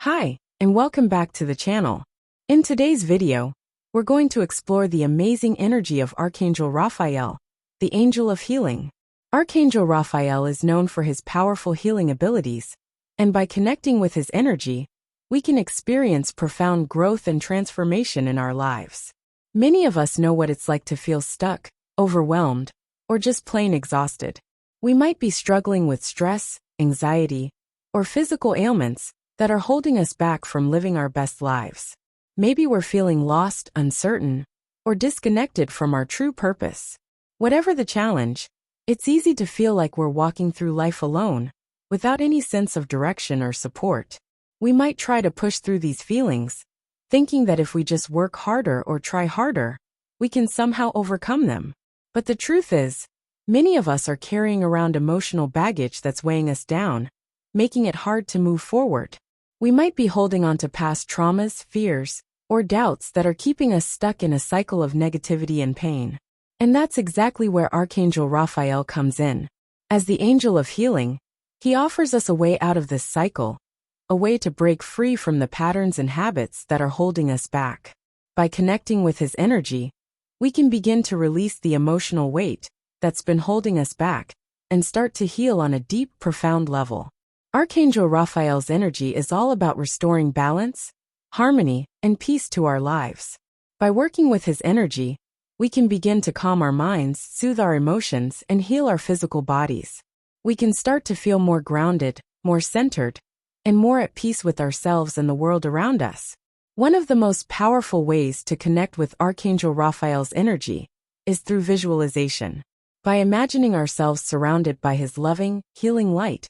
Hi, and welcome back to the channel. In today's video, we're going to explore the amazing energy of Archangel Raphael, the angel of healing. Archangel Raphael is known for his powerful healing abilities, and by connecting with his energy, we can experience profound growth and transformation in our lives. Many of us know what it's like to feel stuck, overwhelmed, or just plain exhausted. We might be struggling with stress, anxiety, or physical ailments that are holding us back from living our best lives. Maybe we're feeling lost, uncertain, or disconnected from our true purpose. Whatever the challenge, it's easy to feel like we're walking through life alone, without any sense of direction or support. We might try to push through these feelings, thinking that if we just work harder or try harder, we can somehow overcome them. But the truth is, many of us are carrying around emotional baggage that's weighing us down, making it hard to move forward. We might be holding on to past traumas, fears, or doubts that are keeping us stuck in a cycle of negativity and pain. And that's exactly where Archangel Raphael comes in. As the angel of healing, he offers us a way out of this cycle, a way to break free from the patterns and habits that are holding us back. By connecting with his energy, we can begin to release the emotional weight that's been holding us back and start to heal on a deep, profound level. Archangel Raphael's energy is all about restoring balance, harmony, and peace to our lives. By working with his energy, we can begin to calm our minds, soothe our emotions, and heal our physical bodies. We can start to feel more grounded, more centered, and more at peace with ourselves and the world around us. One of the most powerful ways to connect with Archangel Raphael's energy is through visualization. By imagining ourselves surrounded by his loving, healing light,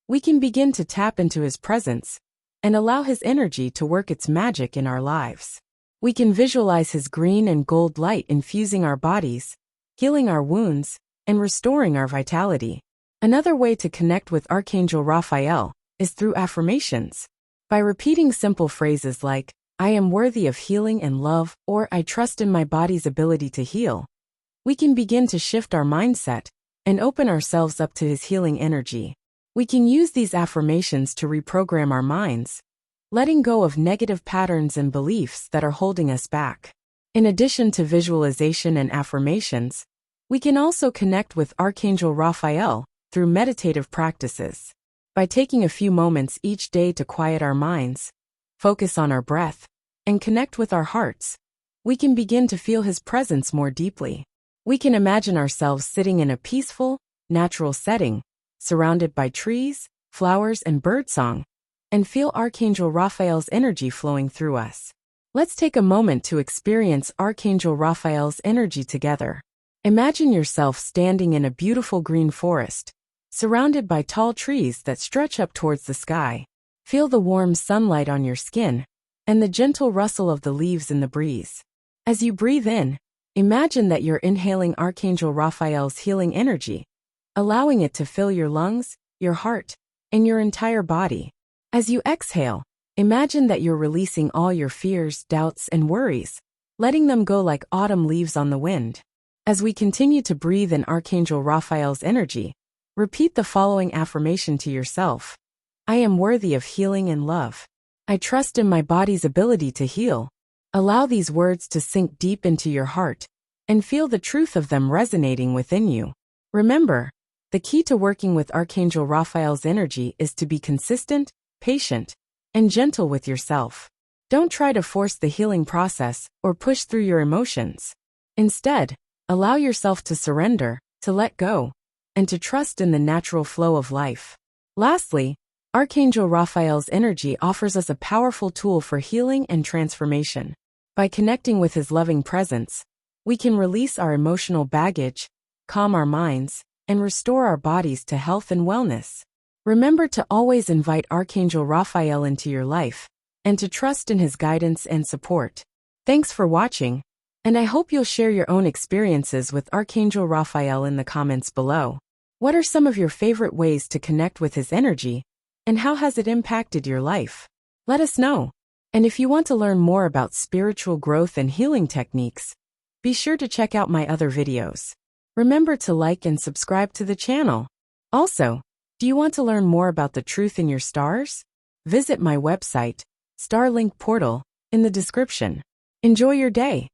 we can begin to tap into his presence and allow his energy to work its magic in our lives. We can visualize his green and gold light infusing our bodies, healing our wounds, and restoring our vitality. Another way to connect with Archangel Raphael is through affirmations. By repeating simple phrases like, "I am worthy of healing and love," or "I trust in my body's ability to heal," we can begin to shift our mindset and open ourselves up to his healing energy. We can use these affirmations to reprogram our minds, letting go of negative patterns and beliefs that are holding us back. In addition to visualization and affirmations, we can also connect with Archangel Raphael through meditative practices. By taking a few moments each day to quiet our minds, focus on our breath, and connect with our hearts, we can begin to feel his presence more deeply. We can imagine ourselves sitting in a peaceful, natural setting, surrounded by trees, flowers, and birdsong, and feel Archangel Raphael's energy flowing through us. Let's take a moment to experience Archangel Raphael's energy together. Imagine yourself standing in a beautiful green forest, surrounded by tall trees that stretch up towards the sky. Feel the warm sunlight on your skin and the gentle rustle of the leaves in the breeze. As you breathe in, imagine that you're inhaling Archangel Raphael's healing energy, allowing it to fill your lungs, your heart, and your entire body. As you exhale, imagine that you're releasing all your fears, doubts, and worries, letting them go like autumn leaves on the wind. As we continue to breathe in Archangel Raphael's energy, repeat the following affirmation to yourself. "I am worthy of healing and love. I trust in my body's ability to heal." Allow these words to sink deep into your heart and feel the truth of them resonating within you. Remember, the key to working with Archangel Raphael's energy is to be consistent, patient, and gentle with yourself. Don't try to force the healing process or push through your emotions. Instead, allow yourself to surrender, to let go, and to trust in the natural flow of life. Lastly, Archangel Raphael's energy offers us a powerful tool for healing and transformation. By connecting with his loving presence, we can release our emotional baggage, calm our minds, and restore our bodies to health and wellness. Remember to always invite Archangel Raphael into your life, and to trust in his guidance and support. Thanks for watching, and I hope you'll share your own experiences with Archangel Raphael in the comments below. What are some of your favorite ways to connect with his energy, and how has it impacted your life? Let us know. And if you want to learn more about spiritual growth and healing techniques, be sure to check out my other videos. Remember to like and subscribe to the channel. Also, do you want to learn more about the truth in your stars? visit my website, Starlink portal, in the description. Enjoy your day.